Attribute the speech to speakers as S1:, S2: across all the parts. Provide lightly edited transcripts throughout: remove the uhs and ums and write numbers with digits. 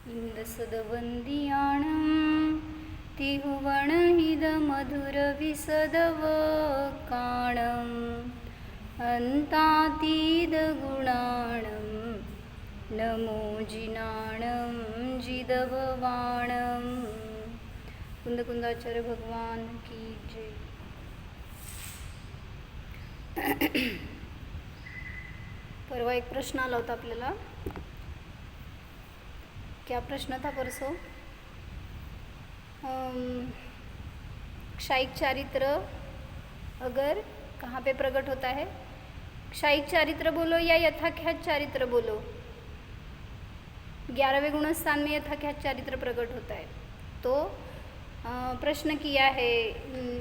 S1: इंदसदवंदियाणं तिहुवणहिदमधुरविसदवकाणम् अन्तातीदगुणाणं नमो जिनाणं जिदववाणं। कुंदकुंदाचार्य भगवान की जय। परवा एक प्रश्न आला होता आपल्याला। क्या प्रश्न था परसों? क्षायिक चारित्र अगर कहाँ पे प्रकट होता है? क्षायिक चारित्र बोलो या यथाख्यात चारित्र बोलो? 11वें गुणस्थान में यथाख्यात चारित्र प्रकट होता है। तो प्रश्न किया है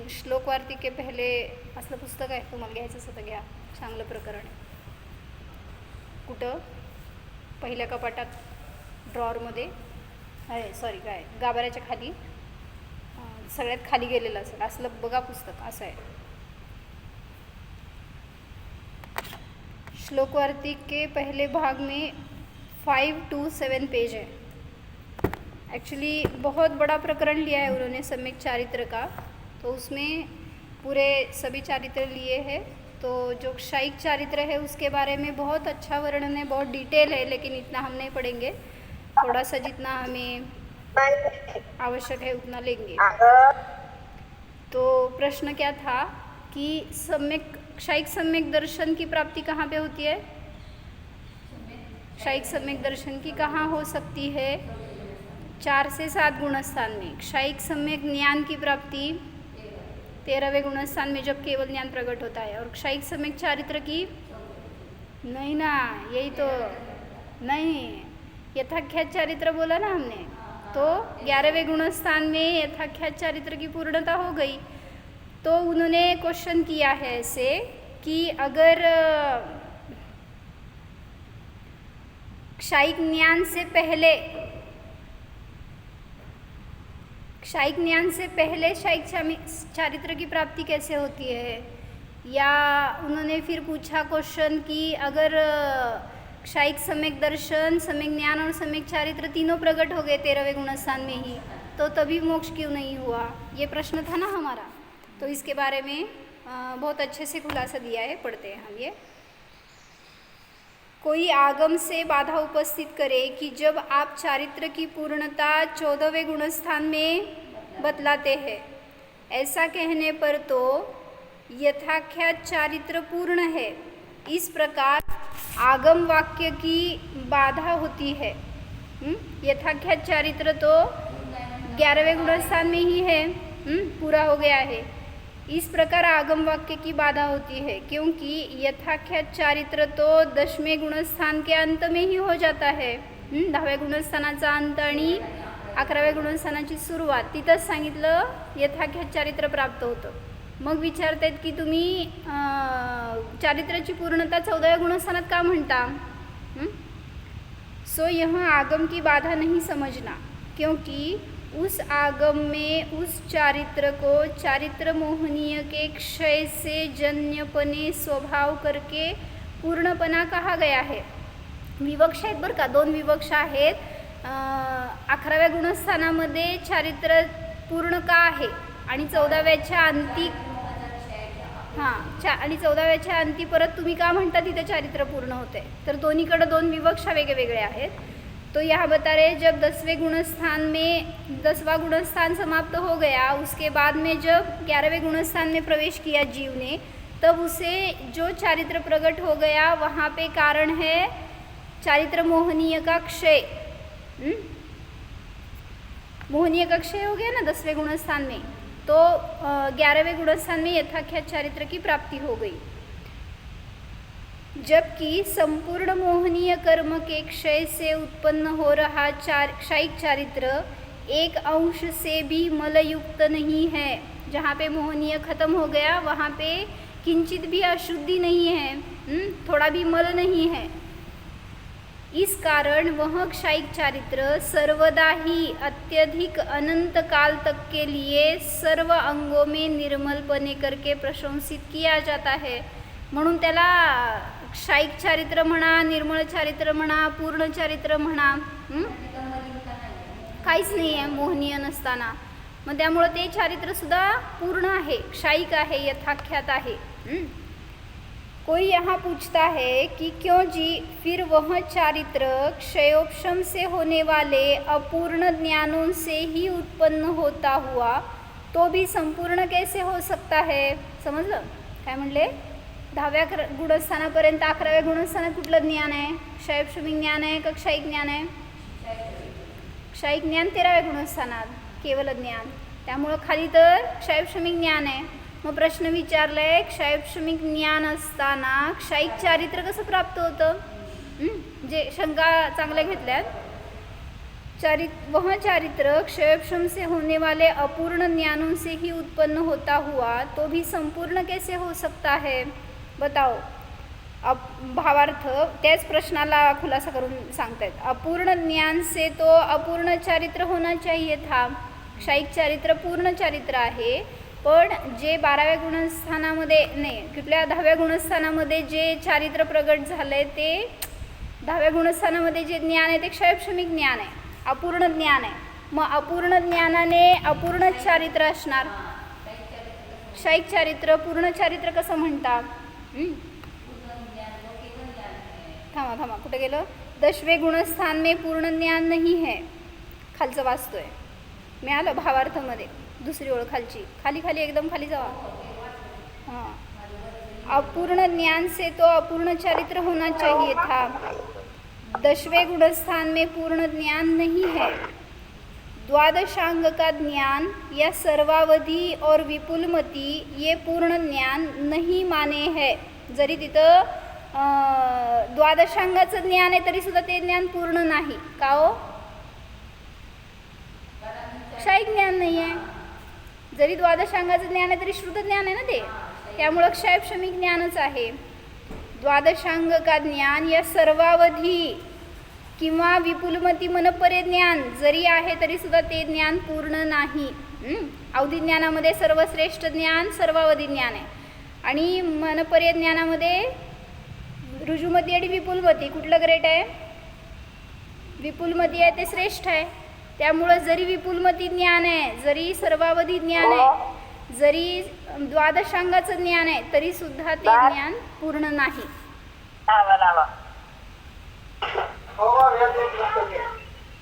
S1: श्लोक वार्तिके पहले असलं पुस्तक आहे, तुम्हाला घ्यायचंच होतं, घ्या, चांगलं प्रकरण आहे। कुठं? पहिल्या कपाटात ड्रॉवरमध्ये आहे, सॉरी काय गाभाऱ्याच्या खाली, सगळ्यात खाली गेलेलं असेल असलं बघा पुस्तक, असं आहे। श्लोक वार्तिक के पहले भाग में 5 to 7 पेज है। एक्चुअली बहुत बड़ा प्रकरण लिया है उन्होंने सम्यक चारित्र का, तो उसमें पूरे सभी चारित्र लिए हैं। तो जो क्षायिक चारित्र है उसके बारे में बहुत अच्छा वर्णन है, बहुत डिटेल है, लेकिन इतना हम नहीं पढ़ेंगे, थोड़ा सा जितना हमें आवश्यक है उतना लेंगे। तो प्रश्न क्या था कि सम्यक क्षायिक सम्यक दर्शन की प्राप्ति कहाँ पे होती है? क्षायिक सम्यक दर्शन की कहाँ हो सकती है? 4 से 7 गुणस्थान में। क्षायिक सम्यक ज्ञान की प्राप्ति 13वें गुणस्थान में, जब केवल ज्ञान प्रकट होता है। और क्षायिक सम्यक चारित्र की नहीं ना, यही तो नहीं, यथाख्यात चारित्र बोला ना हमने, तो 11वें गुणस्थान में यथाख्यात चारित्र की पूर्णता हो गई। तो उन्होंने क्वेश्चन किया है ऐसे कि अगर क्षायिक ज्ञान से पहले क्षायिक चारित्र की प्राप्ति कैसे होती है? या उन्होंने फिर पूछा क्वेश्चन कि अगर क्षायिक सम्यक दर्शन, सम्यक ज्ञान और सम्यक चारित्र तीनों प्रकट हो गए 13वें गुणस्थान में ही, तो तभी मोक्ष क्यों नहीं हुआ? ये प्रश्न था ना हमारा। तो इसके बारे में बहुत अच्छे से खुलासा दिया है, पढ़ते हैं हम ये। कोई आगम से बाधा उपस्थित करे कि जब आप चारित्र की पूर्णता 14वें गुणस्थान में बतलाते हैं, ऐसा कहने पर तो यथाख्यात चारित्र पूर्ण है, इस प्रकार आगम वाक्य की बाधा होती है। यथाख्यात चारित्र तो 11वें गुणस्थान में ही है, पूरा हो गया है। इस प्रकार आगम वाक्य की बाधा होती है, क्योंकि यथाख्यात चारित्र तो 10वें गुणस्थान के अंत में ही हो जाता है। 10व्या गुणस्थानाचा अंत आणि 11व्या गुणस्थानाची सुरुवात, तिथंच सांगितलं यथाख्यात चारित्र प्राप्त होतं। मग विचारतायत की तुम्ही चारित्राची पूर्णता 14व्या गुणस्थानात का म्हणता? सो यहाँ आगम की बाधा नहीं समझना, क्योंकि उस आगम में उस चारित्र को चारित्र मोहनीय के क्षय से जन्यपने स्वभाव करके पूर्णपना कहा गया है। विवक्षा आहेत बरं का, 2 विवक्षा आहेत। 11व्या गुणस्थानामध्ये चारित्र पूर्ण का आहे आणि 14व्याच्या अंती, आणि 14व्याच्या अंती परत तुम्ही का म्हणता तिथे चारित्र पूर्ण होते? तर दोन्हीकडे 2 विवक्षा वेगवेगळे आहेत। तो यहाँ बता रहे जब 10वें गुणस्थान में 10वां गुणस्थान समाप्त हो गया, उसके बाद में जब 11वें गुणस्थान में प्रवेश किया जीव ने, तब उसे जो चारित्र प्रकट हो गया वहाँ पे कारण है चारित्र मोहनीय का क्षय। मोहनीय का क्षय हो गया ना 10वें गुणस्थान में, तो 11वें गुणस्थान में यथाख्यात चारित्र की प्राप्ति हो गई। जबकि संपूर्ण मोहनीय कर्म के क्षय से उत्पन्न हो रहा क्षायिक चारित्र एक अंश से भी मलयुक्त नहीं है। जहाँ पे मोहनीय खत्म हो गया वहाँ पे किंचित भी अशुद्धि नहीं है, थोड़ा भी मल नहीं है। इस कारण वह क्षायिक चारित्र सर्वदा ही अत्यधिक अनंत काल तक के लिए सर्व अंगों में निर्मलपणे करके प्रशंसित किया जाता है। म्हणून त्याला क्षायिक चारित्र म्हणा, निर्मळ चारित्र म्हणा, पूर्ण चारित्र म्हणा, काहीच नाही आहे मोहनीय नसताना, मग त्यामुळं ते चारित्रसुद्धा पूर्ण आहे, क्षयिक आहे, यथाख्यात आहे। कोई यहाँ पूछता है कि क्यों जी फिर वह चारित्र क्षयोपशम से होने वाले अपूर्ण ज्ञानों से ही उत्पन्न होता हुआ तो भी संपूर्ण कैसे हो सकता है? समजलं काय म्हणले? 10व्या गुणस्थानापर्यंत 11व्या गुणस्थानात कुठलं ज्ञान आहे? क्षयोपशमी ज्ञान आहे का क्षयिक ज्ञान आहे? क्षयिक ज्ञान 13व्या गुणस्थानात, केवल ज्ञान, त्यामुळं खाली तर क्षयोपशमी ज्ञान आहे। मग प्रश्न विचारलाय, क्षयोपशमी ज्ञान असताना क्षयिक चारित्र कसं प्राप्त होतं? जे शंका चांगल्या घेतल्यात, वह चारित्र क्षयोपशम से होने वाले अपूर्ण ज्ञानों से ही उत्पन्न होता हुआ तो भी संपूर्ण कैसे हो सकता है? बताओ। भावार्थ त्याच प्रश्नाला खुलासा करून सांगतायत। अपूर्ण ज्ञान से तो अपूर्ण चारित्र होना चाहिए था। क्षयिक चारित्र पूर्ण चारित्र आहे, पण जे 12व्या गुणस्थानामध्ये नाही, कुठल्या 10व्या गुणस्थानामध्ये जे चारित्र प्रगट झालंय ते 10व्या गुणस्थानामध्ये जे ज्ञान आहे ते क्षयोपशमी ज्ञान आहे, अपूर्ण ज्ञान आहे। मग अपूर्ण ज्ञानाने अपूर्ण चारित्र असणार, क्षयिक चारित्र पूर्ण चारित्र कसं म्हणतात? थांबा कुठे गेलं? 10वें गुणस्थान में पूर्ण ज्ञान नहीं है, खालचं वाचतोय, मिळालं भावार्थमध्ये दुसरी ओळ खालची, खाली एकदम खाली जावा। हाँ, अपूर्ण ज्ञान से तो अपूर्ण चारित्र होना चाहिए था। 10वें गुणस्थान में पूर्ण ज्ञान नहीं है। द्वादशांग का ज्ञान या सर्वावधि और विपुलमती ये पूर्ण ज्ञान नहीं माने है। जरी तिथं द्वादशांगाचं ज्ञान आहे तरी सुद्धा ते ज्ञान पूर्ण नाही का हो? क्षयिक ज्ञान नाही आहे। जरी द्वादशांगाचं ज्ञान आहे तरी श्रुत ज्ञान आहे ना ते, त्यामुळं क्षयोपशमी ज्ञानच आहे। द्वादशांग का ज्ञान या सर्वावधी किंवा विपुलमती मनपर्य ज्ञान जरी आहे तरी सुद्धा ते ज्ञान पूर्ण नाही। अवधी ज्ञानामध्ये सर्वश्रेष्ठ ज्ञान सर्वावधी ज्ञान आहे, आणि मनपर्य ज्ञानामध्ये ऋजुमती आणि विपुलमती कुठलं ग्रेट आहे? विपुलमती आहे ते श्रेष्ठ आहे। त्यामुळं जरी विपुलमती ज्ञान आहे, जरी सर्वावधी ज्ञान आहे, जरी द्वादशांगाचं ज्ञान आहे तरी सुद्धा ते ज्ञान पूर्ण नाही।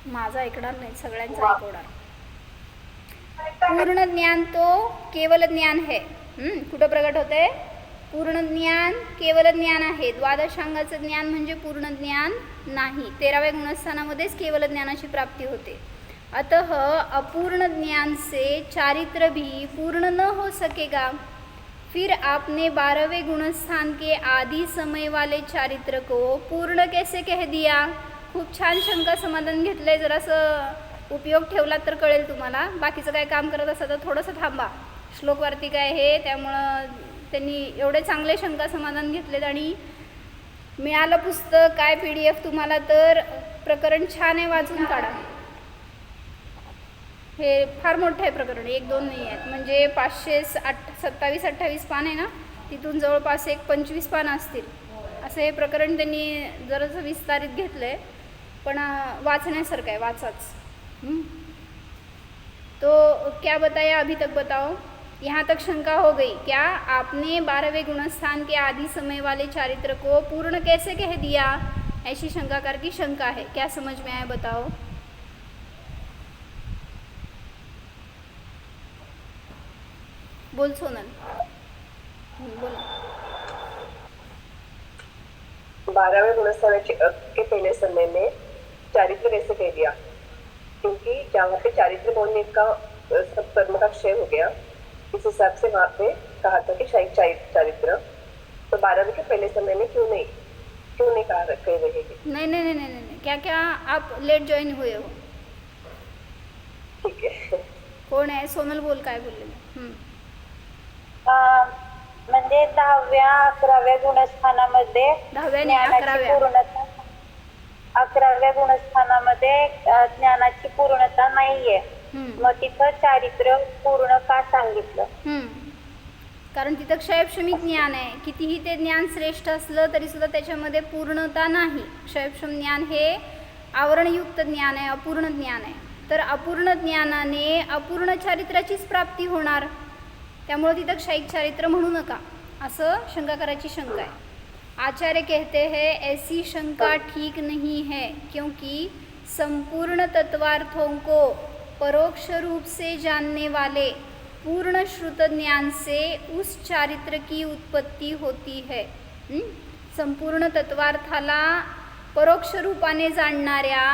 S1: माझा ऐकणार नाही, सगळ्यांचा ऐकवणार। पूर्ण ज्ञान तो केवल ज्ञान है। कुठं प्रगट होते? पूर्ण ज्ञान केवल ज्ञान आहे, द्वादशांगाचं ज्ञान म्हणजे पूर्ण ज्ञान नाही। 13व्या गुणस्थानामध्येच केवल ज्ञानाची प्राप्ती होते। अतः अपूर्ण ज्ञान से चारित्र भी पूर्ण न हो सकेगा। फिर आपने 12वें गुणस्थान के आदि समय वाले चारित्र को पूर्ण कैसे कह दिया? खूप छान शंका समाधान घेतलंय, जरासं उपयोग ठेवला तर कळेल तुम्हाला। बाकीचं काय काम करत असा तर थोडंसं थांबा, श्लोकवार्तिक आहे हे, त्यामुळं त्यांनी एवढे चांगले शंका समाधान घेतलेत। आणि मिळालं पुस्तक काय PDF तुम्हाला तर प्रकरण छान आहे, वाचून काढा। हे फार मोठं आहे प्रकरण, 1-2 नाही आहेत, म्हणजे 527-28 पान आहे ना, तिथून जवळपास एक 25 पानं असतील असं हे प्रकरण त्यांनी जरासं विस्तारित घेतलं आहे, पण वाचण्यासारखं आहे, वाचाच। तो क्या बताया अभी तक? बताओ, यहाँ तक शंका हो गई क्या? आपने 12वें गुणस्थान के आदि समय वाले चारित्र को पूर्ण कैसे कह दिया? ऐसी शंकाकार की शंका है, क्या समझ में आया बताओ? बोल सोनल, बोल।
S2: 12वें गुणस्थानाचे के पहले समय में चारित्र कैसे कह दिया? क्योंकि जहाँ पे चारित्र बोलने का सब कर्म का क्षय हो गया, इस हिसाब से वहाँ पे कहा था कि क्षयिक चारित्र, तो 12वें के पहले समय में क्यों नहीं कह रहे?
S1: नहीं, क्या आप लेट ज्वाइन हुए हो?
S2: ठीक है,
S1: कोण आहे? सोनल बोल, काय बोलले?
S3: म्हणजे 10व्या-11व्या गुणस्थानामध्ये 11व्या गुणस्थानामध्ये ज्ञानाची पूर्णता नाहीये, मग तिथं चारित्र पूर्ण का सांगितलं?
S1: कारण तिथं क्षयोपशमी ज्ञान आहे, कितीही ते ज्ञान श्रेष्ठ असलं तरी सुद्धा त्याच्यामध्ये पूर्णता नाही। क्षयोपशम ज्ञान हे आवरणयुक्त ज्ञान आहे, अपूर्ण ज्ञान आहे। तर अपूर्ण ज्ञानाने अपूर्ण चारित्राचीच प्राप्ती होणार, त्यामुळे तिथं क्षयिक चारित्र म्हणू नका, असं शंकाकाराची शंका आहे. आचार्य कहते हैं ऐसी शंका ठीक नहीं है, क्योंकि संपूर्ण तत्वार्थों को परोक्ष रूप से जानने वाले पूर्ण श्रुत ज्ञान से उस चारित्र की उत्पत्ती होती है. संपूर्ण तत्वार्थाला परोक्ष रूपाने जाणणाऱ्या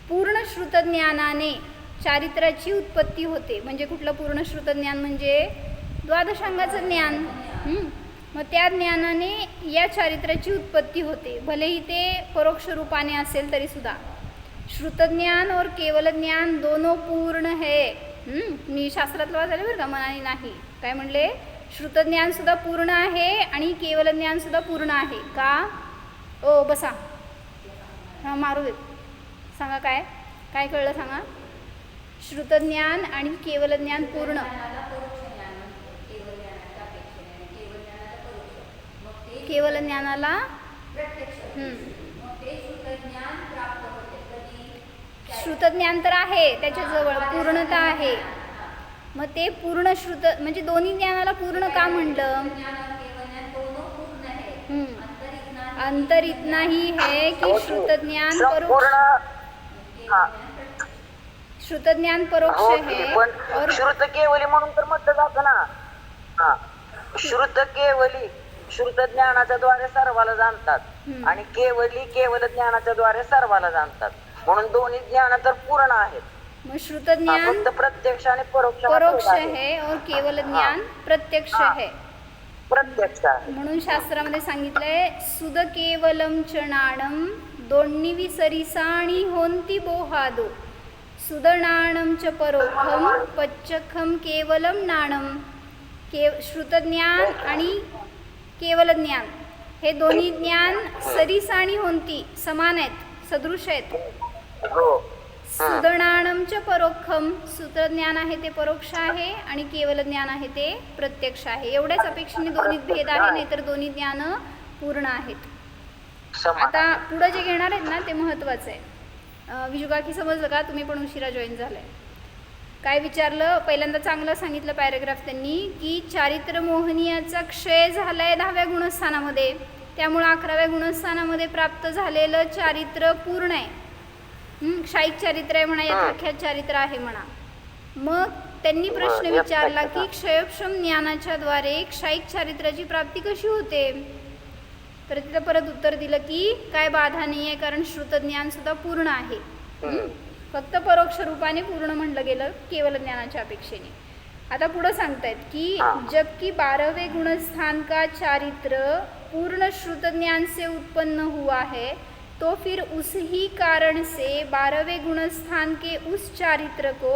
S1: पूर्ण श्रुत ज्ञानाने चारित्राची उत्पत्ती होते. म्हणजे कुठलं पूर्ण श्रुत ज्ञान? म्हणजे द्वादशांगाचं ज्ञान. मग त्या ज्ञानाने या चारित्राची उत्पत्ती होते, भलेही ते परोक्ष रूपाने असेल तरी सुद्धा. श्रुत ज्ञान और केवल ज्ञान दोनों पूर्ण है. मी शास्त्रातलं वाचायला बरं का, मनाने नाही. काय म्हणले? श्रुतज्ञान सुद्धा पूर्ण आहे आणि केवल ज्ञान सुद्धा पूर्ण आहे. का? ओ बसा, हां मारू देत. सांगा काय काय कळलं सांगा. श्रुतज्ञान आणि केवल ज्ञान पूर्ण. केवल ज्ञानाला श्रुतज्ञान तर आहे, त्याच्याजवळ पूर्णता आहे. मग ते पूर्ण श्रुत म्हणजे दोन्ही ज्ञानाला पूर्ण का म्हणलं? अंतर इतना ही है कि श्रुतज्ञान परोक्ष है और
S4: श्रुत केवली म्हणून तर म्हटलं जातं ना. हा, श्रुत केवली श्रुत ज्ञानाच्या द्वारे सर्वाला जाणतात आणि केवली केवल ज्ञानाच्या द्वारे सर्वाला जाणतात, म्हणून दोन्ही ज्ञान तर पूर्ण आहेत.
S1: मग श्रुतज्ञान
S4: फक्त प्रत्यक्ष आणि
S1: परोक्ष है और केवल ज्ञान प्रत्यक्ष है.
S4: प्रत्यक्ष आहे.
S1: म्हणून शास्त्रामध्ये सांगितलंय सुद केवलम च नाणम दोन्ही विसरिसा आणि होंती बोहादो. सुदनाणम च परोक्षम पच्चखम केवलम नाणम. श्रुतज्ञान आणि केवल ज्ञान हे दोन्ही ज्ञान सरिसा आणि होंती समान आहेत, सदृश आहेत. सुदनाणम च परोक्षम, सूत्रज्ञान आहे ते परोक्ष आहे आणि केवल ज्ञान आहे ते प्रत्यक्ष आहे. एवढ्याच अपेक्षेने दोन्हीत भेद आहे, नाहीतर दोन्ही ज्ञान पूर्ण आहेत. आता पुढे जे घेणार आहेत ना ते महत्त्वाचं आहे. विजुकाकी समजलं का? तुम्ही पण उशिरा जॉईन झालाय. काय विचारलं? पहिल्यांदा चांगलं सांगितलं पॅरेग्राफ त्यांनी की चारित्र मोहनीयाचा क्षय झालाय 10व्या गुणस्थानामध्ये, त्यामुळे 11व्या गुणस्थानामध्ये प्राप्त झालेलं चारित्र पूर्ण आहे. क्षयिक चारित्र आहे म्हणा, यथाख्यात चारित्र आहे म्हणा. मग त्यांनी प्रश्न विचारला की क्षयक्षम ज्ञानाच्या द्वारे क्षयिक चारित्राची प्राप्ती कशी होते? तर तिथं परत उत्तर दिलं की काय बाधा नाही आहे, कारण श्रुतज्ञान सुद्धा पूर्ण आहे. फक्त परोक्ष रूपाने पूर्ण म्हणलं गेलं केवल ज्ञानाच्या अपेक्षेने. आता पुढं सांगतायत की जबकि 12वें गुणस्थान का चारित्र पूर्ण श्रुत ज्ञान से उत्पन्न हुआ है, तो फिर उस ही कारण से 12वें गुणस्थान के उस चारित्र को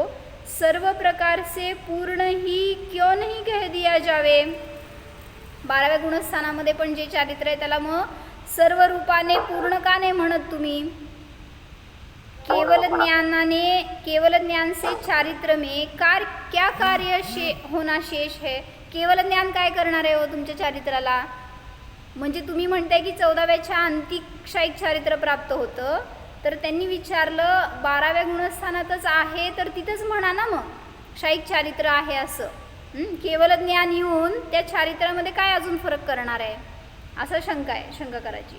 S1: सर्व प्रकार से पूर्ण ही क्यों नहीं कह दिया जावे? 12व्या गुणस्थानामध्ये पण जे चारित्र आहे त्याला मग सर्व रूपाने पूर्ण का नाही म्हणत तुम्ही? केवल ज्ञान से चारित्र में क्या कार्य होना शेष है? केवल ज्ञान काय करणार आहे हो तुमच्या चारित्राला? म्हणजे तुम्ही म्हणताय की 14व्याच्या अंती क्षयिक चारित्र प्राप्त होतं, तर त्यांनी विचारलं 12व्या गुणस्थानातच आहे तर तिथंच म्हणा ना मग क्षयिक चारित्र आहे असं. केवल ज्ञान येऊन त्या चारित्रामध्ये काय अजून फरक करणार आहे, असं शंका आहे शंकाकाराची.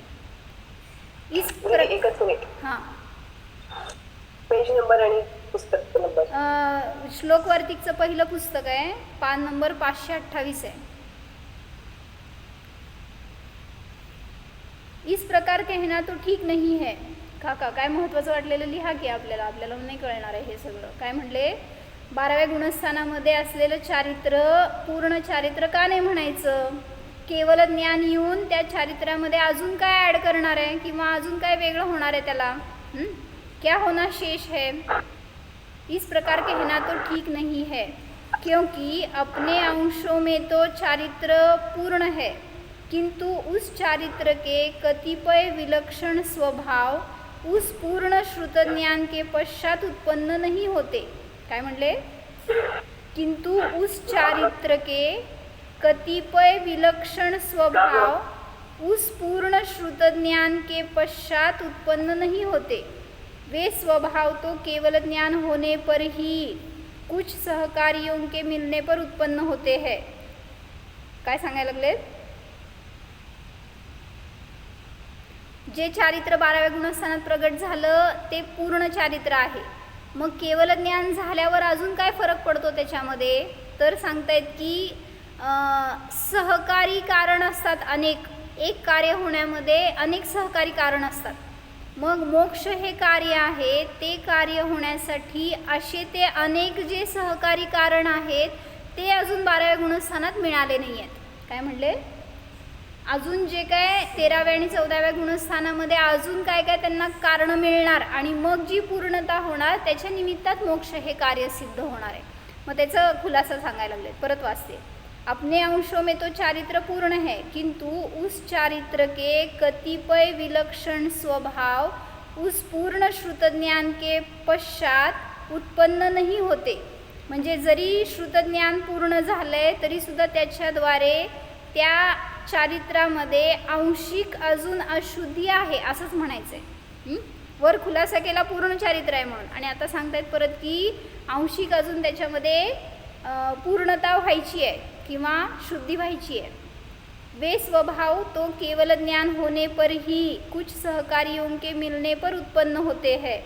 S2: एकच मिनिट.
S1: हां,
S2: पेज नंबर आणि पुस्तक नंबर.
S1: श्लोक वार्तिकचं पहिलं पुस्तक आहे, पान नंबर 528 आहे. इस प्रकार कहना तो ठीक नहीं है. काका काय महत्त्वाचं वाटलेलं लिहा की आपल्याला नाही कळणार आहे हे सगळं. काय म्हणले? 12व्या गुणस्थानामध्ये असलेलं चारित्र पूर्ण चारित्र का नाही म्हणायचं? केवल ज्ञान येऊन त्या चारित्रामध्ये अजून काय ॲड करणार आहे किंवा अजून काय वेगळं होणार आहे त्याला? क्या होना शेष है? इस प्रकार कहना तो ठीक नहीं है, क्योंकि अपने अंशों में तो चारित्र पूर्ण है, किंतु उस चारित्र के कतिपय विलक्षण स्वभाव उस पूर्ण श्रुत ज्ञान के पश्चात उत्पन्न नहीं होते. काय म्हणले? किंतु उस चारित्र के कतिपय विलक्षण स्वभाव उस पूर्ण श्रुत ज्ञान के पश्चात उत्पन्न नहीं होते. वे स्वभाव तो केवल ज्ञान होने पर ही कुछ सहकारियों के मिलने पर उत्पन्न होते हैं. काय सांगायला लागलेत? जे चारित्र 12व्या गुणस्थानात प्रगट झालं ते पूर्ण चारित्र आहे. मग केवल ज्ञान झाल्यावर अजून काय फरक पडतो त्याच्यामध्ये? तर सांगतायत की सहकारी कारण असतात अनेक. एक कार्य होण्यामध्ये अनेक सहकारी कारण असतात. मग मोक्ष हे कार्य आहे, ते कार्य होण्यासाठी असे ते अनेक जे सहकारी कारण आहेत ते अजून 12व्या गुणस्थानात मिळाले नाही आहेत. काय म्हणले? अजून जे काय 13व्या आणि 14व्या गुणस्थानामध्ये अजून काय काय त्यांना कारण मिळणार आणि मग जी पूर्णता होणार त्याच्या निमित्तात मोक्ष हे कार्य सिद्ध होणार आहे. मग त्याचा खुलासा सांगायला लागले. परत वाचते. अपने अंशों में तो चारित्र पूर्ण है, किंतु उस चारित्र के कतिपय विलक्षण स्वभाव उस पूर्ण श्रुतज्ञान के पश्चात उत्पन्न नहीं होते. म्हणजे जरी श्रुतज्ञान पूर्ण झालंय तरी सुद्धा त्याच्याद्वारे त्या चारित्रामध्ये आंशिक अजून अशुद्धी आहे असंच म्हणायचं आहे. वर खुलासा केला पूर्ण चारित्र आहे म्हणून, आणि आता सांगतायत परत की आंशिक अजून त्याच्यामध्ये पूर्णता व्हायची आहे किंवा शुद्धि व्हायची है. वे स्वभाव तो केवल ज्ञान होने पर ही कुछ सहकारियों के मिलने पर उत्पन्न होते हैं.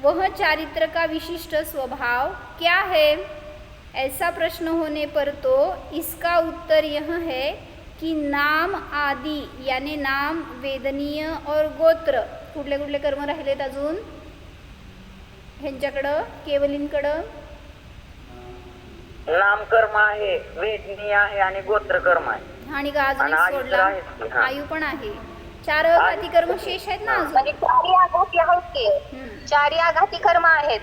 S1: वह चारित्र का विशिष्ट स्वभाव क्या है? ऐसा प्रश्न होने पर तो इसका उत्तर यह है कि नाम आदि यानी नाम, वेदनीय और गोत्र, कुठले कुठले कर्म राहिलेत अजून ह्यांच्याकडं केवलींकडं?
S4: नामकर्म आहे, वेदनीय आहे आणि गोत्रकर्म आहे.
S1: आणि का अजून एक
S4: आणि आयु
S1: सोडला?
S4: तर आहेच की, हा.
S1: आयु पण आहे. 4 आघाती कर्म शेष आहेत ना अजून.
S3: म्हणजे 4 आघाती आहेत की 4 आघाती कर्म आहेत.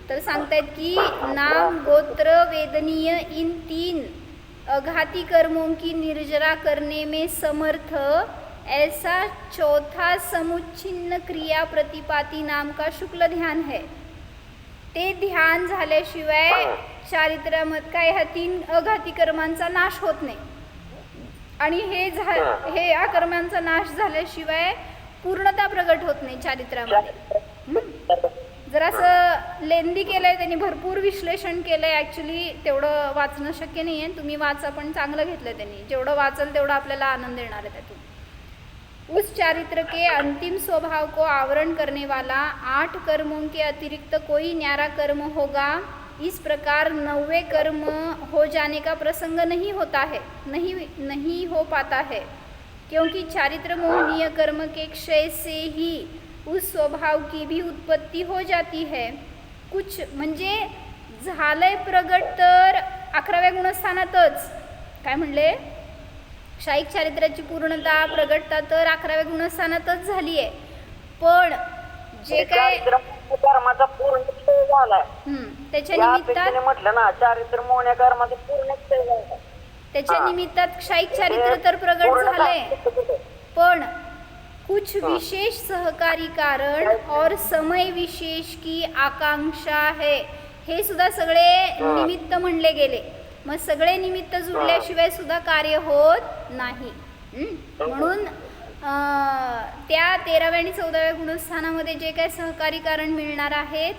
S1: तर सांगतायत की नाम, गोत्र, वेदनीय इन 3 अघाती कर्मों की निर्जरा करने में समर्थ ऐसा चौथा समुच्छिन्न क्रिया प्रतिपाती नाम का शुक्ल ध्यान है. ते ध्यान झाल्याशिवाय चारित्रामध्ये काय ह्या 3 अघाती कर्मांचा नाश होत नाही. आणि हे या कर्मांचा नाश झाल्याशिवाय पूर्णता प्रगट होत नाही चारित्रामध्ये. जरासं लेंदी केलंय त्यांनी, भरपूर विश्लेषण केलंय. ॲक्च्युली तेवढं वाचणं शक्य नाही आहे. तुम्ही वाचा, पण चांगलं घेतलं त्यांनी. जेवढं वाचल तेवढं आपल्याला आनंद येणार आहे त्यातून. उस चारित्र के अंतिम स्वभाव को आवरण करने वाला 8 कर्मों के अतिरिक्त कोई न्यारा कर्म होगा. इस प्रकार 9वें कर्म हो जाने का प्रसंग नहीं होता है, नहीं हो पाता है, क्योंकि चारित्र मोहनीय कर्म के क्षय से ही उस स्वभाव की भी उत्पत्ति हो जाती है. कुछ म्हणजे झालंय प्रगट तर 11व्या गुणस्थानातच. काय म्हणले? शाईक चारित्राची पूर्णता प्रगटता तर 11व्या गुणस्थानातच झाली आहे. पण जे काय
S4: कर्माचा पूर्ण क्षय झालाय
S1: त्याच्या
S4: या
S1: निमित्तात
S4: अपेक्षेने म्हटलं ना, चारित्र मोहण्या कर्माचा पूर्ण क्षय झालाय.
S1: त्याच्या निमित्तात शाईक चारित्र तर प्रगट झालंय, पण कुछ विशेष सहकारी कारण और समय विशेष की आकांक्षा है. हे सुद्धा सगळे निमित्त म्हणले गेले. मग सगळे निमित्त जुळल्याशिवाय सुद्धा कार्य होत नाही. म्हणून त्या 13व्या आणि 14व्या गुणस्थानामध्ये जे काही सहकारी कारण मिळणार आहेत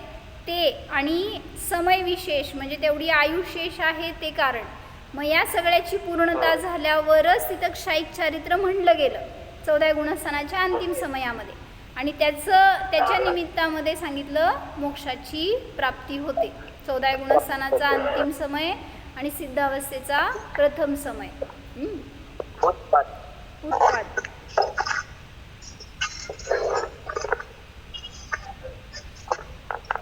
S1: ते, आणि समय विशेष म्हणजे तेवढी आयुशेष आहे ते कारण. मग या सगळ्याची पूर्णता झाल्यावरच तिथं क्षायिक चारित्र म्हणलं गेलं 14व्या गुणस्थानाच्या अंतिम समयामध्ये. आणि त्याच्या निमित्तामध्ये सांगितलं मोक्षाची प्राप्ती होते. 14व्या गुणस्थानाचा अंतिम समय आणि सिद्धावस्थेचा प्रथम समय. उत्पाद.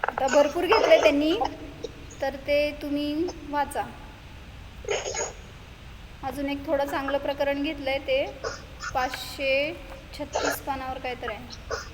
S1: आता भरपूर घेतले त्यांनी, तर ते तुम्ही वाचा. अजून एक थोडं चांगलं प्रकरण घेतलंय ते 536 पानावर काहीतरी आहे.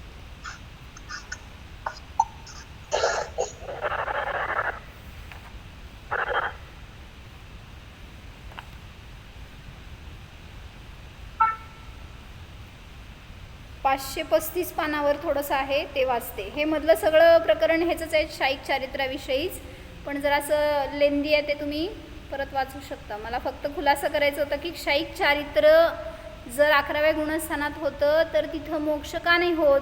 S1: पाचशे 35 पानावर थोडंसं आहे ते वाचते. हे मधलं सगळं प्रकरण ह्याचंच आहे शाईक चारित्राविषयीच, पण जरासं लेंदी आहे, ते तुम्ही परत वाचू शकता. मला फक्त खुलासा करायचं होतं की शाईक चारित्र जर 11व्या गुणस्थानात होतं तर तिथं मोक्ष का नाही होत.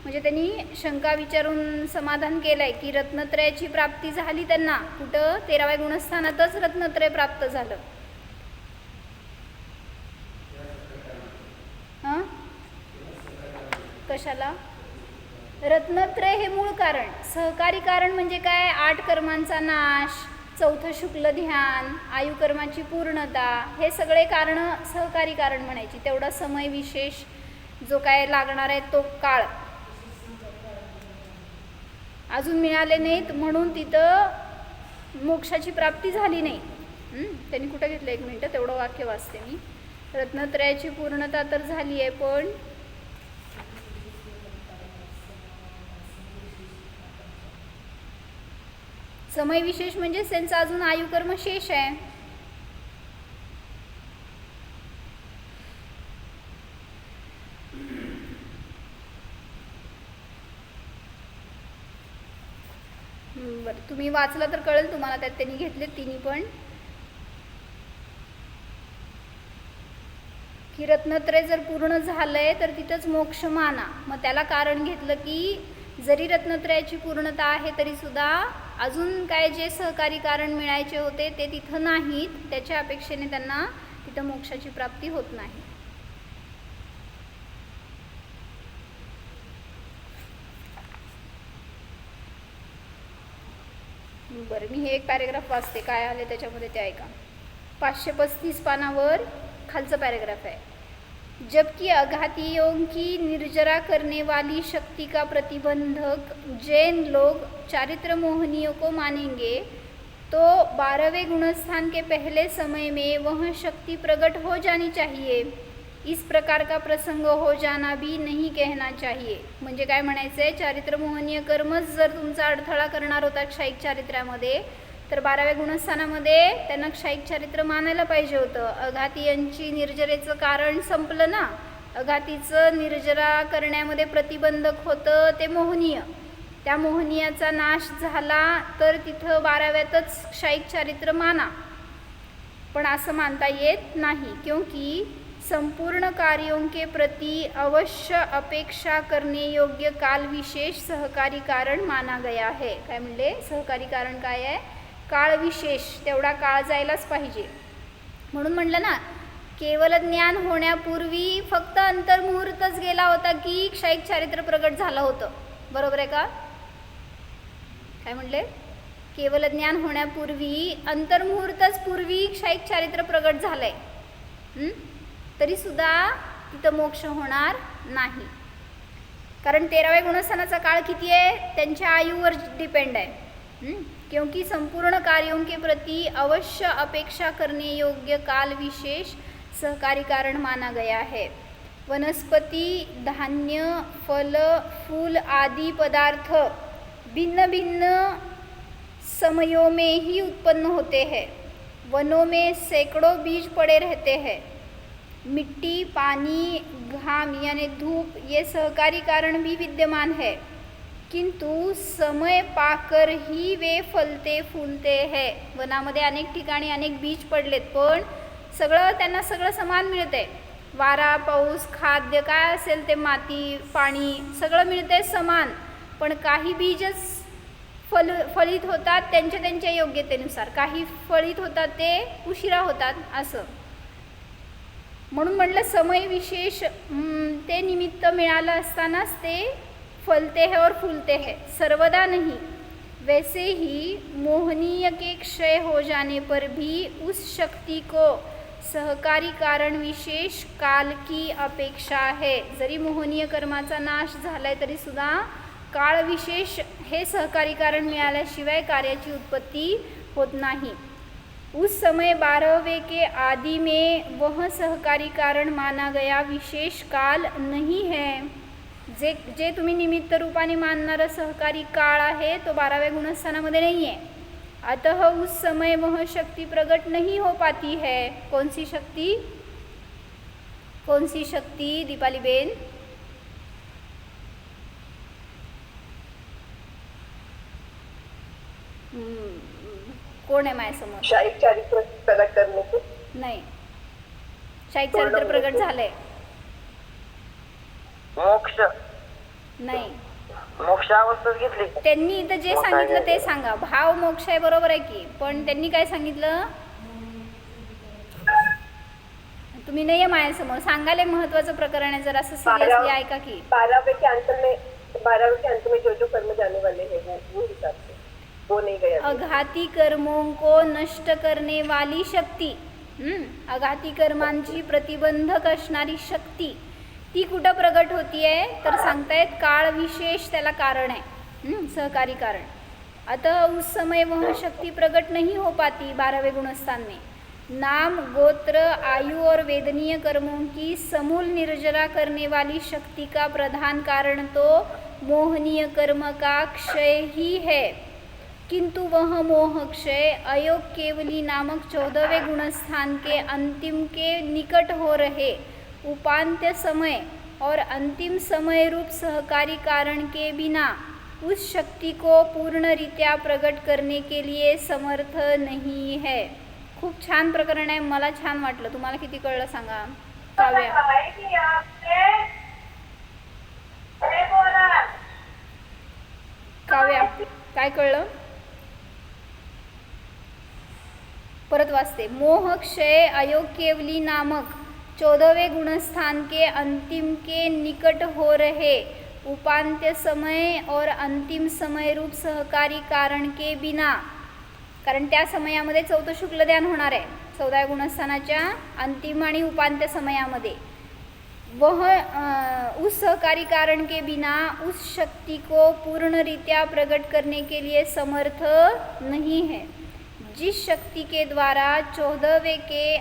S1: म्हणजे त्यांनी शंका विचारून समाधान केलंय की रत्नत्रयाची प्राप्ती झाली त्यांना. कुठं? 13व्या गुणस्थानातच रत्नत्रय प्राप्त झालं. हां, कशाला? रत्नत्रय हे मूळ कारण. सहकारी कारण म्हणजे काय? 8 कर्मांचा नाश, 4थं शुक्ल ध्यान, आयुकर्माची पूर्णता, हे सगळे कारण सहकारी कारण म्हणायची. तेवढा समय विशेष जो काय लागणार आहे तो काळ अजून मिळाले नाहीत म्हणून तिथं मोक्षाची प्राप्ती झाली नाही. त्यांनी कुठं घेतलं? 1 मिनटं, तेवढं वाक्य वाचते मी. रत्नत्रयाची पूर्णता तर झाली आहे, पण समय विशेष म्हणजे त्यांचा अजून आयुकर्म शेष आहे. बरं, तुम्ही वाचलं तर कळेल तुम्हाला. त्यात त्यांनी घेतले तिन्ही पण की रत्नत्रय जर पूर्ण झालंय तर तिथंच मोक्ष माना. मग त्याला कारण घेतलं की जरी रत्नत्रयाची पूर्णता आहे तरी सुद्धा अजून काय जे सहकारी कारण मिळायचे होते ते तिथं नाहीत. त्याच्या अपेक्षेने त्यांना तिथं मोक्षाची प्राप्ती होत नाही. बरं, मी हे एक पॅरेग्राफ वाचते, काय आले त्याच्यामध्ये ते ऐका. 535 पानावर खालचं पॅरेग्राफ है. जबकि अघातियों की निर्जरा करने वाली शक्ति का प्रतिबंधक जैन लोग चारित्र मोहनियों को मानेंगे तो 12वें गुणस्थान के पहले समय में वह शक्ति प्रकट हो जानी चाहिए. इस प्रकार का प्रसंग हो जाना भी नहीं कहना चाहिए. म्हणजे काय म्हणायचं आहे? चारित्र मोहनीय कर्मच जर तुमचा अडथळा करणार होता क्षयिक चारित्र्यामध्ये तर 12व्या गुणस्थानामध्ये त्यांना क्षयिक चारित्र मानायला पाहिजे होतं. अघातीयांची निर्जरेचं कारण संपलं ना. अघातीचं निर्जरा करण्यामध्ये प्रतिबंधक होतं ते मोहनीय. त्या मोहनीयाचा नाश झाला तर तिथं 12व्यातच क्षयिक चारित्र माना. पण असं मानता येत नाही, क्योंकि संपूर्ण कार्यों के प्रति अवश्य अपेक्षा करने योग्य काल विशेष सहकारी कारण माना गया है. काय म्हणले? सहकारी कारण काय आहे? काळ विशेष, तेवढा काळ जायलाच पाहिजे. म्हणून म्हणलं ना, केवल ज्ञान होण्यापूर्वी फक्त अंतर्मुहूर्तच गेला होता की क्षयिक चारित्र प्रगट झालं होतं. बरोबर आहे का? काय म्हणले? केवल ज्ञान होण्यापूर्वी अंतर्मुहूर्तच पूर्वी क्षयिक चारित्र प्रगट झालंय. तरी सुद्धा तिथं मोक्ष होणार नाही. कारण 13व्या गुणस्थानाचा काळ किती आहे? त्यांच्या आयुवर डिपेंड आहे. क्योंकि संपूर्ण कार्यों के प्रति अवश्य अपेक्षा करने योग्य काल विशेष सहकारी कारण माना गया है. वनस्पति, धान्य, फल, फूल आदि पदार्थ भिन्न भिन्न समयों में ही उत्पन्न होते हैं. वनों में सैकड़ों बीज पड़े रहते हैं. मिट्टी, पानी, घाम यानी धूप ये सहकारी कारण भी विद्यमान है, किंतु समय पाकर ही वे फलते फुलते हैं. वनामध्ये अनेक ठिकाणी अनेक बीज पडलेत, पण त्यांना सगळं समान मिळते. वारा, पाऊस, खाद्य काय असेल ते, माती, पाणी सगळं मिळते समान. पण काही बीजच फलित होतात त्यांच्या योग्यतेनुसार, काही फलित होतात ते उशिरा होतात असं. म्हणून म्हटलं समय विशेष ते निमित्त मिळालं असतानाच ते फलते हैं और फूलते हैं, सर्वदा नहीं. वैसे ही मोहनीय के क्षय हो जाने पर भी उस शक्ति को सहकारी कारण विशेष काल की अपेक्षा है. जरी मोहनीय कर्माचा नाश झालाय तरी सुद्धा काळ विशेष हे सहकारी कारण मिळाल्याशिवाय कार्याची उत्पत्ती होत नाही. उस समय 12वें के आदि में वह सहकारी कारण माना गया विशेष काल नहीं है. जे तुम्ही निमित्त रूपाने मानणारा सहकारी काळ आहे तो 12व्या गुणस्थानामध्ये नाही आहे. अतः उस समय वह शक्ति प्रकट नहीं हो पाती है. कौन सी शक्ति दीपाली बेन? कोण आहे माझ्यासमोर?
S2: क्षयिक चारित्र प्रकट करने की
S1: नाही, क्षयिक चारित्र प्रकट झालंय.
S4: मोक्ष
S1: नाही,
S4: मोक्षावस्थाच घेतली.
S1: त्यांनी इथं जे सांगितलं ते सांगा. भाव मोक्ष आहे बरोबर आहे की, पण त्यांनी काय सांगितलं तुम्ही नाही आहे माझ्यासमोर सांगायला महत्वाचं प्रकरण आहे, जर असं सिरियसली ऐका की
S2: 12वें के अंत में जो कर्म जाने वाले हैं वो हिसाब से वो नहीं गया.
S1: अघाती कर्मों को नष्ट करने वाली शक्ती, अघाती कर्मांची प्रतिबंधक असणारी शक्ती ती कुठं प्रगट होती आहे तर सांगतायत काळ विशेष त्याला कारण है, सहकारी कारण. अतः उस समय वह शक्ति प्रकट नहीं हो पाती 12वें गुणस्थान में. नाम गोत्र आयु और वेदनीय कर्मों की समूल निर्जरा करने वाली शक्ति का प्रधान कारण तो मोहनीय कर्म का क्षय ही है, किंतु वह मोह क्षय अयोग केवली नामक 14वें गुणस्थान के अंतिम के निकट हो रहे उपांत्य समय और अंतिम समय रूप सहकारी कारण के बिना उस शक्ति को पूर्ण रीत्या प्रकट करने के लिए समर्थ नहीं है. खूप छान प्रकरण आहे, मला छान वाटलं. तुम्हाला किती कळलं सांगा. काव्या काव्या काय कळलं? परत वाचते. मोह क्षय अयोग केवली नामक 14वें गुणस्थान के अंतिम के निकट हो रहे उपांत्य समय और अंतिम समय रूप सहकारी कारण के बिना, कारण त्या समयामध्ये चौथं शुक्ल ध्यान होणार आहे 14व्या गुणस्थानाच्या अंतिम आणि उपांत्य समयामध्ये. वह उस सहकारी कारण के बिना उस शक्ति को पूर्ण रीत्या प्रकट करने के लिए समर्थ नहीं है. जिस शक्ति के द्वारा 14वें के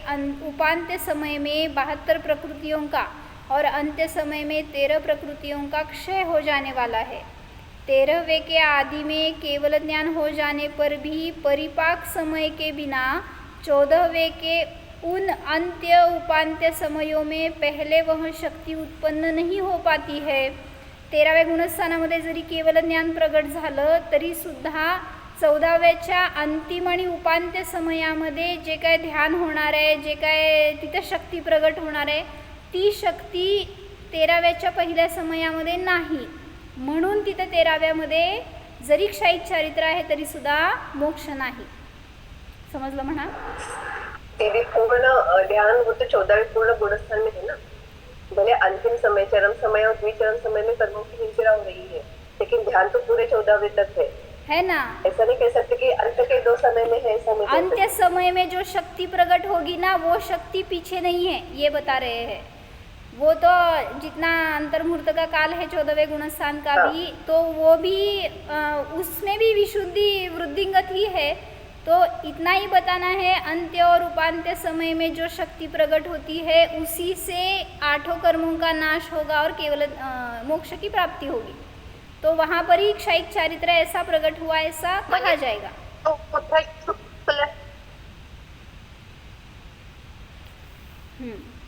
S1: उपांत्य समय में 72 प्रकृतियों का और अंत्य समय में 13 प्रकृतियों का क्षय हो जाने वाला है. 13वें के आदि में केवल ज्ञान हो जाने पर भी परिपाक समय के बिना 14वें के उन अंत्य उपांत्य समयों में पहले वह शक्ति उत्पन्न नहीं हो पाती है. 13व्या गुणस्थानामध्ये जरी केवल ज्ञान प्रगट झालं तरी सुद्धा 14व्याच्या अंतिम आणि उपांत्य समयामध्ये जे काय ध्यान होणार आहे, जे काय तिथं शक्ती प्रगट होणार आहे, ती शक्ती 13व्याच्या पहिल्या समयामध्ये नाही. म्हणून तिथं 13व्यामध्ये जरी क्षयिक चारित्र आहे तरी सुद्धा मोक्ष नाही. समजलं म्हणा.
S2: तेरी पूर्ण ध्यान वो तो 14वें पूर्ण गुणस्थान में है ना. भले अंतिम समय चरम समय और द्विचरम समय में कर्मों की हिंसरा हो रही है, लेकिन ध्यान तो पूरे 14वें तक है
S1: ना.
S2: ऐसा नहीं कह सकते कि अंत के 2 समय में है, ऐसा नहीं.
S1: अंत्य समय में जो शक्ति प्रकट होगी ना वो शक्ति पीछे नहीं है, ये बता रहे हैं. वो तो जितना अंतर्मुहूर्त का काल है 14वें गुणस्थान का भी, तो वो भी उसमें भी विशुद्धि वृद्धिंगत ही है. तो इतना ही बताना है, अंत्य और उपांत्य समय में जो शक्ति प्रकट होती है उसी से 8 कर्मों का नाश होगा और केवल मोक्ष की प्राप्ति होगी. तो वहाँ पर ही क्षयिक चारित्र ऐसा प्रकट हुआ, ऐसा कहा जाएगा.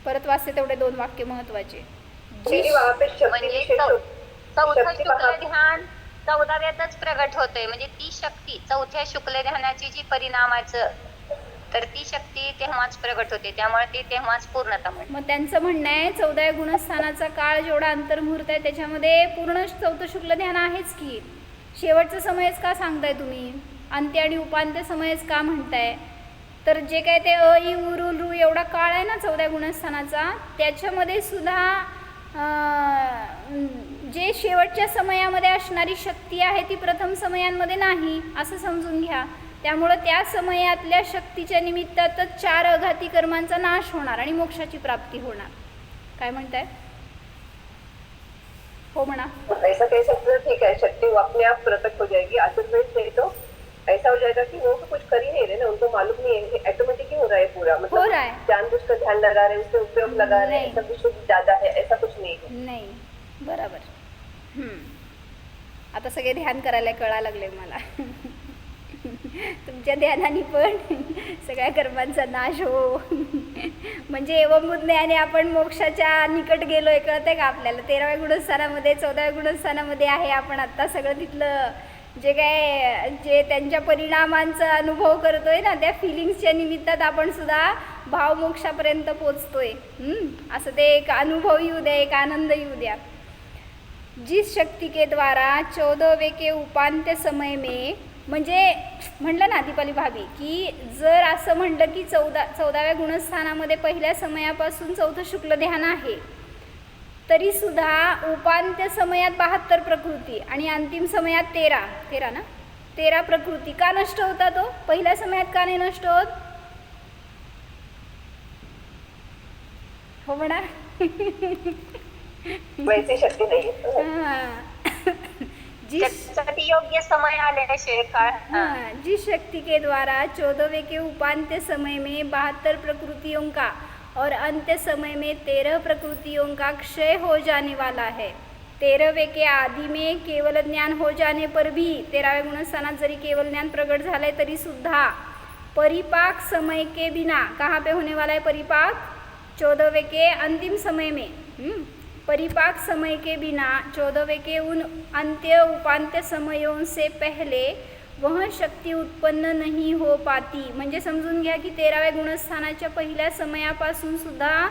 S1: परत वाचते तेवढे 2 वाक्य महत्वाचे.
S3: चौथं शुक्ल ध्यान 14व्यातच प्रगट होतोय, म्हणजे ती शक्ती 4थ्या शुक्ल ध्यानाची जी परिणामाचं तर ती शक्ती तेव्हाच प्रगट होते, त्यामुळे ती तेव्हाच पूर्णता मिळते.
S1: मग त्यांचं म्हणणं आहे 14व्या गुणस्थानाचा काळ जेवढा अंतर्मुहूर्त आहे त्याच्यामध्ये पूर्ण 4थं शुक्ल ध्यान आहेच की. शेवटचा समयच का सांगताय तुम्ही, अंत्य आणि उपांत्य समयच का म्हणताय. तर जे काय ते अ इ उ रू रू एवढा काळ आहे ना 14व्या गुणस्थानाचा, त्याच्यामध्ये सुद्धा जे शेवटच्या समयामध्ये असणारी शक्ती आहे ती प्रथम समयांमध्ये नाही असं समजून घ्या. त्यामुळं त्या समयातल्या शक्तीच्या निमित्तातच 4 अघाती कर्मांचा नाश होणार आणि मोक्षाची प्राप्ती होणार. काय म्हणताय? हो म्हणा.
S2: ऐसा कह सकते हैं, ठीक है, शक्ति वो अपने आप प्रकट हो जाएगी. अदरवाइज नहीं तो ऐसा हो जाएगा कि वो तो कुछ कर ही नहीं रहे ना, उनको मालूम नहीं है, ऑटोमेटिक ही हो रहा है पूरा. मतलब
S1: हो रहा है,
S2: जानबूझकर ध्यान लगा रहे हैं, उससे उपयोग लगा रहे हैं, सब कुछ ज्यादा है, ऐसा कुछ नहीं है.
S1: नाही. बरोबर. आता सगळे ध्यान करायला कळा लागले मला. तुमच्या ध्यानाने पण सगळ्या कर्मांचा नाश हो. म्हणजे एवमुज्ञाने आपण मोक्षाच्या निकट गेलोय, कळतंय का आपल्याला. 13व्या गुणस्थानामध्ये 14व्या गुणस्थानामध्ये आहे आपण आत्ता. सगळं तिथलं जे काय जे त्यांच्या परिणामांचा अनुभव करतोय ना, त्या फिलिंग्सच्या निमित्तात आपण सुद्धा भावमोक्षापर्यंत पोचतोय. असं ते एक अनुभव येऊ द्या, एक आनंद येऊ द्या. जिस शक्ति के द्वारा 14वें के उपांत्य समय में, म्हणजे म्हणलं ना दीपाली भाभी की जर असं म्हणलं की 14व्या गुणस्थानामध्ये पहिल्या समयापासून चौथं शुक्ल ध्यान आहे, तरीसुद्धा उपांत्य समयात 72 प्रकृती आणि अंतिम समयात 13 प्रकृती का नष्ट होता? तो पहिल्या समयात का नाही नष्ट होत? हो म्हणा.
S2: वैसी शक्ती नाही.
S3: त्यासाठी योग्य समय आल्याशिवाय काय?
S1: जिस शक्ति के द्वारा 14वें के उपांत्य समय में 72 प्रकृतियों का और अंत्य समय में 13 प्रकृतियों का क्षय हो जाने वाला है. 13वें के आदि में केवल ज्ञान हो जाने पर भी 13व्या गुणस्थानात जरी केवल ज्ञान प्रकट झालंय तरी सुद्धा परिपाक समय के बिना, कहाँ पे होने वाला है परिपाक? 14वें के अंतिम समय में. परिपाक समय के बिना 14वें के उन अंत्य उपांत्य समयों से पहले वह शक्ती उत्पन्न नहीं हो पाती. म्हणजे समजून घ्या की 13व्या गुणस्थानाच्या पहिल्या समयापासून सुद्धा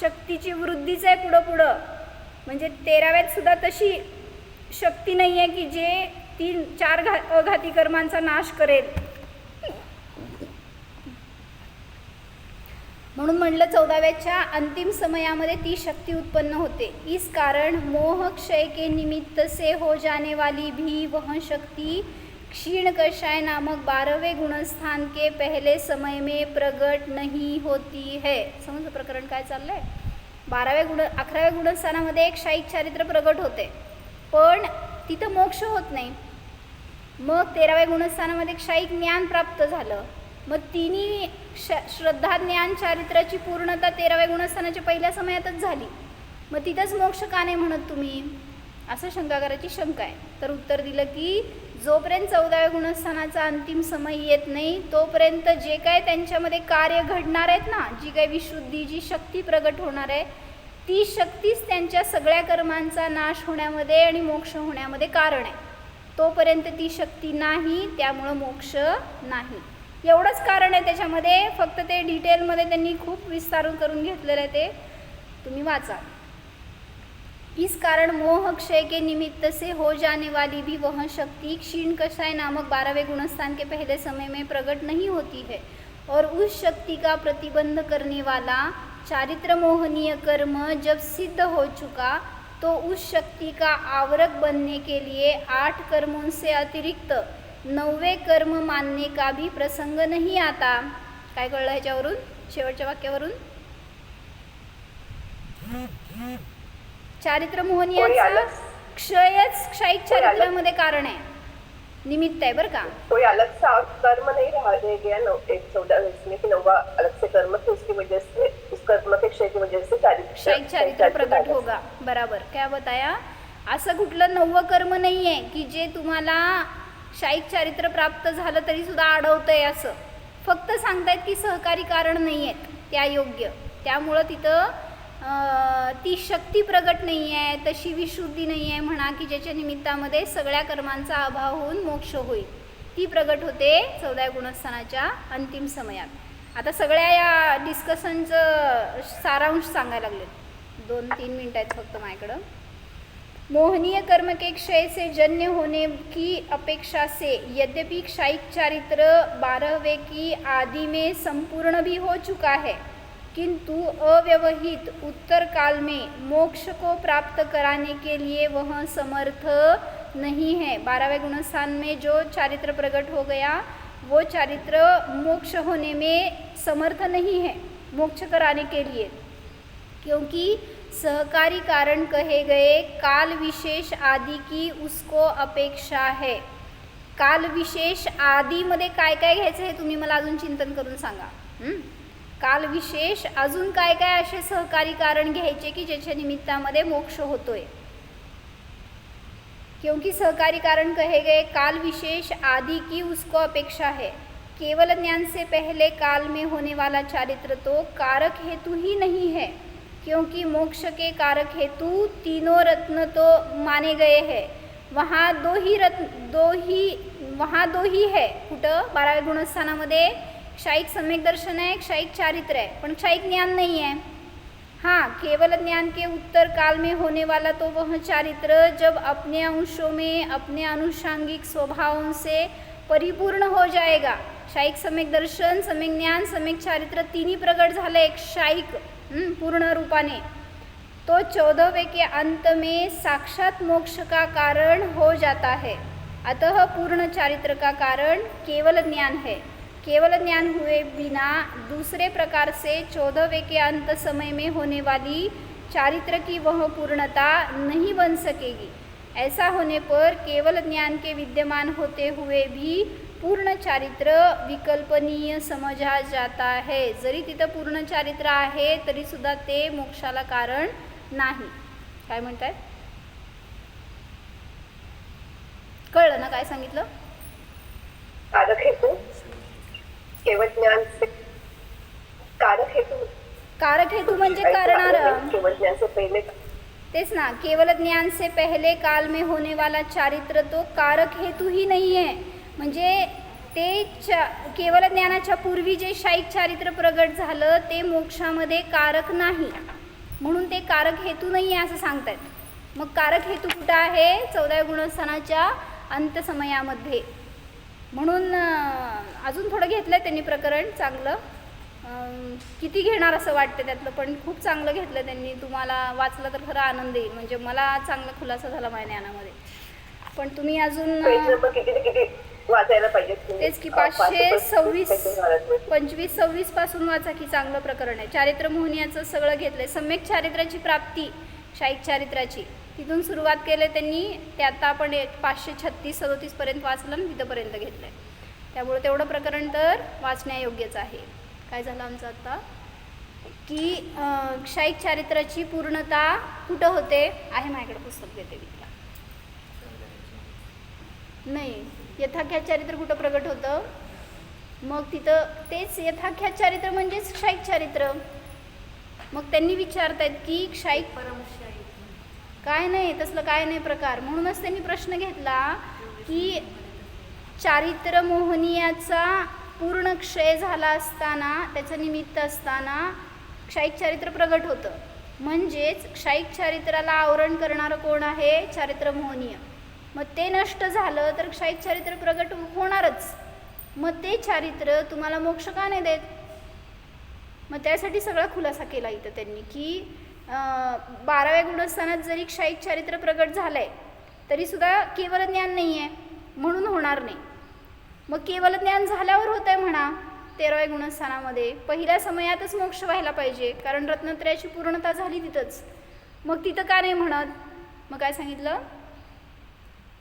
S1: शक्तीची वृद्धीच आहे पुढं. म्हणजे 13व्यात सुद्धा तशी शक्ती नाही आहे की जे 3-4 अघाती कर्मांचा नाश करेल. म्हणून म्हणलं 14व्याच्या अंतिम समयामध्ये ती शक्ति उत्पन्न होते. इस कारण मोह क्षय के निमित्त से हो जाने वाली भी वह शक्ति क्षीण कषाय नामक 12वें गुणस्थान के पहले समय में प्रगट नहीं होती है. समज प्रकरण काय चाललंय? 11व्या गुणस्थानामध्ये एक शाईक चारित्र प्रगट होते, पण तिथं मोक्ष होत नाही. मग 13व्या गुणस्थानामध्ये शाईक ज्ञान प्राप्त झालं. मग तिन्ही श्रद्धा ज्ञान चारित्राची पूर्णता 13व्या गुणस्थानाच्या पहिल्या समयातच झाली. मग तिथंच मोक्ष का नाही म्हणत तुम्ही, असं शंकाकाराची शंका आहे. तर उत्तर दिलं की जोपर्यंत 14व्या गुणस्थानाचा अंतिम समय येत नाही तोपर्यंत जे काय त्यांच्यामध्ये कार्य घडणार आहेत ना, जी काही विशुद्धी, जी शक्ती प्रगट होणार आहे, ती शक्तीच त्यांच्या सगळ्या कर्मांचा नाश होण्यामध्ये आणि मोक्ष होण्यामध्ये कारण आहे. तोपर्यंत ती शक्ती नाही, त्यामुळं मोक्ष नाही. एवढंच कारण आहे त्याच्यामध्ये. फक्त ते डिटेलमध्ये त्यांनी खूप विस्तारून करून घेतलेलं आहे, ते तुम्ही वाचा. इस कारण मोह क्षय के निमित्त से हो जाने वाली भी वह शक्ति क्षीण कषाय नामक 12वें गुणस्थान के पहले समय में प्रकट नहीं होती है और उस शक्ति का प्रतिबंध करने वाला चारित्र मोहनीय कर्म जब सिद्ध हो चुका तो उस शक्ति का आवरक बनने के लिए 8 कर्मों से अतिरिक्त 9वें कर्म मानने का भी प्रसंग नहीं आता. काय कळलं ह्याच्यावरून, शेवटच्या वाक्यावरून? चारित्र मोहनीयाचा क्षयच क्षयिक चारित्रामध्ये कारण आहे, निमित्त आहे बरं का.
S2: कोई अलग सा कर्म नहीं रह गया. 14 इसमें कि 9वां अलग से कर्म थे, उसकी वजह से उस कर्म के क्षय की वजह से
S1: क्षयिक चारित्र प्रकट होगा. बराबर. क्या बताया? असं कुठलं 9वं कर्म नाही आहे की जे तुम्हाला क्षयिक चारित्र प्राप्त झालं तरी सुद्धा अडवतंय. असं फक्त सांगतायत की सहकारी कारण नाही आहेत त्या योग्य, त्यामुळं तिथं ती शक्ती प्रगट नाही आहे, तशी विशुद्धी नाही आहे म्हणा की ज्याच्या निमित्तामध्ये सगळ्या कर्मांचा अभाव होऊन मोक्ष होईल. ती प्रगट होते 14व्या गुणस्थानाच्या अंतिम समयात. आता सगळ्या या डिस्कशनचं सारांश सांगायला लागले. 2-3 मिनिट आहेत फक्त माझ्याकडं. मोहनीय कर्म के क्षय से जन्य होने की अपेक्षा से यद्यपि क्षयिक चारित्र 12वें की आदि में संपूर्ण भी हो चुका है, किंतु अव्यवहित उत्तर काल में मोक्ष को प्राप्त कराने के लिए वह समर्थ नहीं है. 12वें गुणस्थान में जो चारित्र प्रकट हो गया वो चारित्र मोक्ष होने में समर्थ नहीं है मोक्ष कराने के लिए, क्योंकि सहकारी कारण कहे गए काल विशेष आदि की उसको अपेक्षा है. काल विशेष आदीमध्ये काय काय घ्यायचं हे तुम्ही मला अजून चिंतन करून सांगा. काल विशेष अजून काय काय असे सहकारी कारण घ्यायचे की ज्याच्या निमित्तामध्ये मोक्ष होतोय. क्योंकि सहकारी कारण कहे गए काल विशेष आदि की उसको अपेक्षा है. केवल ज्ञान से पहले काल में होने वाला चारित्र तो कारक हेतु ही नहीं है, क्योंकि मोक्ष के कारक हेतु तीनों रत्न तो माने गए हैं. वहाँ दो ही है. कुठं? 12व्या गुणस्थानामध्ये क्षयिक सम्यक दर्शन आहे, क्षयिक चारित्र आहे, पण क्षयिक ज्ञान नाही आहे. हाँ, केवल ज्ञान के उत्तर काल में होने वाला तो वह चारित्र जब अपने अंशों में अपने अनुषांगिक स्वभावों से परिपूर्ण हो जाएगा. शाईक सम्यक दर्शन, सम्यक ज्ञान, सम्यक चारित्र तीनही प्रकट झाले एक शाईक पूर्ण रूपाने, तो 14वें के अंत में साक्षात मोक्ष का कारण हो जाता है. अतः पूर्ण चारित्र का कारण केवल ज्ञान है. केवल ज्ञान हुए बिना दूसरे प्रकार से 14वें के अंत समय में होने वाली चारित्र की वह पूर्णता नहीं बन सकेगी. ऐसा होने पर केवल ज्ञान के विद्यमान होते हुए भी पूर्ण चारित्र विकल्पनीय समजा जाता है. जरी तिथं पूर्ण चारित्र आहे तरी सुद्धा ते मोक्षाला कारण नाही. काय म्हणताय? कळलं ना काय सांगितलं?
S2: कारक हेतू केवळ ज्ञान से कारक हेतू
S1: कारक हेतु म्हणजे करणार.
S2: केवळ ज्ञान से पहले
S1: तेच ना, केवल ज्ञान से पहले काल में होने वाला चारित्र तो कारक हेतू ही नाही आहे. म्हणजे ते केवल ज्ञानाच्या पूर्वी जे शाईक चारित्र प्रगट झालं ते मोक्षामध्ये कारक नाही, म्हणून ते कारक हेतू नाही आहे असं सांगतायत. मग कारक हेतू कुठं आहे? 14व्या गुणस्थानाच्या अंतसमयामध्ये. म्हणून अजून थोडं घेतलं आहे त्यांनी प्रकरण चांगलं. किती घेणार असं वाटतं त्यातलं, पण खूप चांगलं घेतलं त्यांनी. तुम्हाला वाचलं तर खरं आनंद येईल. म्हणजे मला चांगला खुलासा झाला माझ्या ज्ञानामध्ये. पण तुम्ही अजून
S2: किती वाचायला पाहिजे?
S1: तेच की 526 25 26 पासून वाचा की चांगलं प्रकरण आहे. चारित्र मोहनियाचं सगळं घेतलंय. सम्यक चारित्राची प्राप्ती शाईक चारित्राची तिथून सुरुवात केले त्यांनी. ते आता आपण 536 37 पर्यंत वाचलं आणि तिथंपर्यंत घेतलंय. त्यामुळे तेवढं प्रकरण तर वाचण्यायोग्यच आहे. काय झालं आमचं आता की शाईक चारित्राची पूर्णता कुठं होते आहे. माझ्याकडे पुस्तक देते मी तिला. नाही, यथाख्यात चारित्र कुठं प्रगट होतं? मग तिथं तेच यथाख्यात चारित्र म्हणजेच क्षाईक चारित्र. मग त्यांनी विचारतायत की क्षाईक काय नाही, तसलं काय नाही प्रकार. म्हणूनच त्यांनी प्रश्न घेतला की चारित्र मोहनीयाचा पूर्ण क्षय झाला असताना, त्याचं निमित्त असताना क्षाईक चारित्र प्रगट होतं. म्हणजेच क्षाईक चारित्राला आवरण करणारं कोण आहे? चारित्र मोहनीय. मग ते नष्ट झालं तर क्षाईक चारित्र प्रगट होणारच. मग ते चारित्र तुम्हाला मोक्ष का नाही देत? मग त्यासाठी सगळा खुलासा केला इथं त्यांनी की 12व्या गुणस्थानात जरी क्षाईक चारित्र प्रगट झालं आहे तरीसुद्धा केवल ज्ञान नाही आहे, म्हणून होणार नाही. मग केवल ज्ञान झाल्यावर होत आहे म्हणा 13व्या गुणस्थानामध्ये. पहिल्या समयातच मोक्ष व्हायला पाहिजे, कारण रत्नत्रयाची पूर्णता झाली तिथंच. मग तिथं का नाही म्हणत? मग काय सांगितलं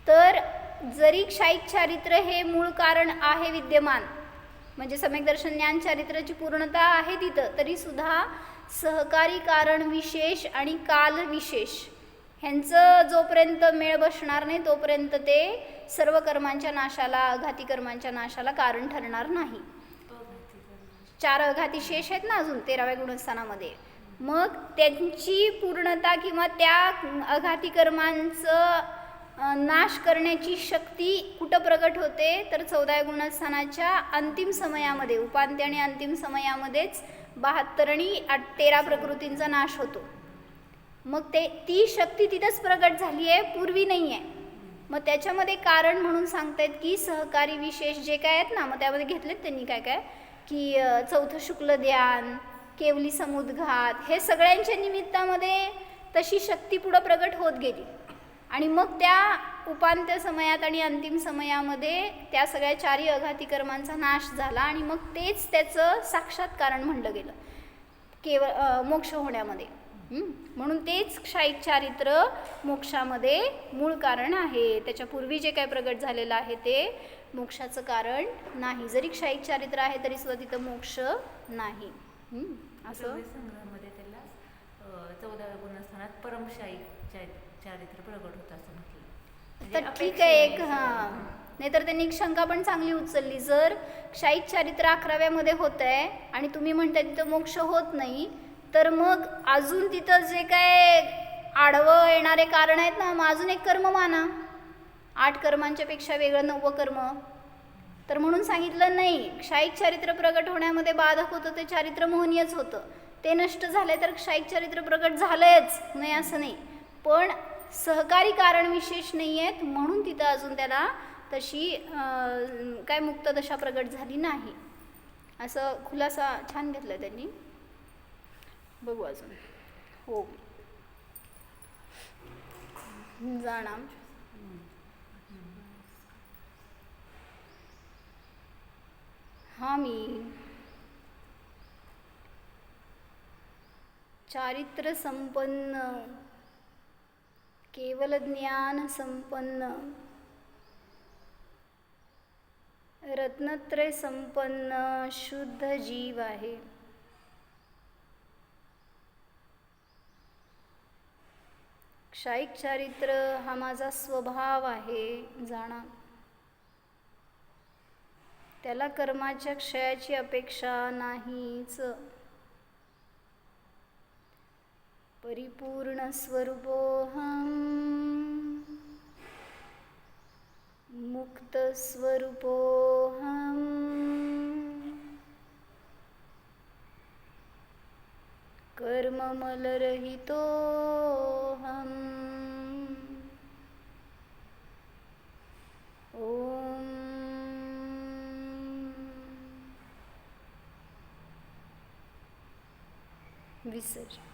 S1: तर जरी क्षाईक चारित्र हे मूळ कारण आहे विद्यमान, म्हणजे सम्यक दर्शन ज्ञान चारित्राची पूर्णता आहे तिथं, तरीसुद्धा सहकारी कारण विशेष आणि काल विशेष ह्यांचं जोपर्यंत मेळ बसणार नाही तोपर्यंत ते सर्व कर्मांच्या नाशाला, अघाती कर्मांच्या नाशाला कारण ठरणार नाही. 4 अघाती शेष आहेत ना अजून 13व्या गुणस्थानामध्ये. मग त्यांची पूर्णता किंवा त्या अघाती कर्मांचं नाश करण्याची शक्ती कुठं प्रगट होते तर 14व्या गुणस्थानाच्या अंतिम समयामध्ये, उपांत्य आणि अंतिम समयामध्येच 72 आणि 13 प्रकृतींचा नाश होतो. मग ती शक्ती तिथंच प्रगट झाली आहे, पूर्वी नाही आहे. मग त्याच्यामध्ये कारण म्हणून सांगतायत की सहकारी विशेष जे काय आहेत ना, मग त्यामध्ये घेतलेत त्यांनी काय काय की 4थं शुक्ल ध्यान, केवली समुद्घात, हे सगळ्यांच्या निमित्तामध्ये तशी शक्ती पुढं प्रगट होत गेली. आणि मग त्या उपांत्य समयात आणि अंतिम समयामध्ये त्या सगळ्या 4 अघाती कर्मांचा नाश झाला आणि मग तेच त्याचं साक्षात कारण म्हणलं गेलं केवळ मोक्ष होण्यामध्ये. म्हणून तेच क्षाईक चारित्र मोक्षामध्ये मूळ कारण आहे. त्याच्यापूर्वी जे काय प्रगट झालेलं आहे ते मोक्षाचं कारण नाही. जरी क्षाईक चारित्र आहे तरी सुद्धा तिथं मोक्ष नाही. असं
S5: संग्रहामध्ये त्याला 14व्या गुणस्थानात परमशाईक चारित्र प्रगट होतं असं म्हटलं.
S1: तर ठीक आहे एक. हां, नाहीतर त्यांनी एक शंका पण चांगली उचलली. जर क्षाईक चारित्र 11व्यामध्ये होत आहे आणि तुम्ही म्हणताय तिथं मोक्ष होत नाही, तर मग अजून तिथं जे काय आडवं येणारे कारण आहेत ना, मग अजून एक कर्म माना. 8 कर्मांच्या पेक्षा वेगळं 9वं कर्म. तर म्हणून सांगितलं नाही, क्षाईक चारित्र प्रगट होण्यामध्ये बाधक होतं ते चारित्र मोहनीयच होतं. ते नष्ट झाले तर क्षायिक चारित्र्य प्रकट झालंच नाही असं नाही, पण सहकारी कारण विशेष नाही आहेत म्हणून तिथं अजून त्याला तशी काय मुक्त दशा प्रकट झाली नाही, असं खुलासा छान घेतला त्यांनी. बघू अजून. हो जाणा हामी चारित्र संपन्न, केवल ज्ञान संपन्न, रत्नत्रय संपन्न शुद्ध जीव आहे. क्षायिक चारित्र हा माझा स्वभाव आहे जाणा. त्याला कर्माच्या क्षयाची अपेक्षा नाहीच. परिपूर्ण स्वरूपोऽहं, मुक्त स्वरूपोऽहं, कर्ममलरहितोऽहम्. ओम विसर्जन.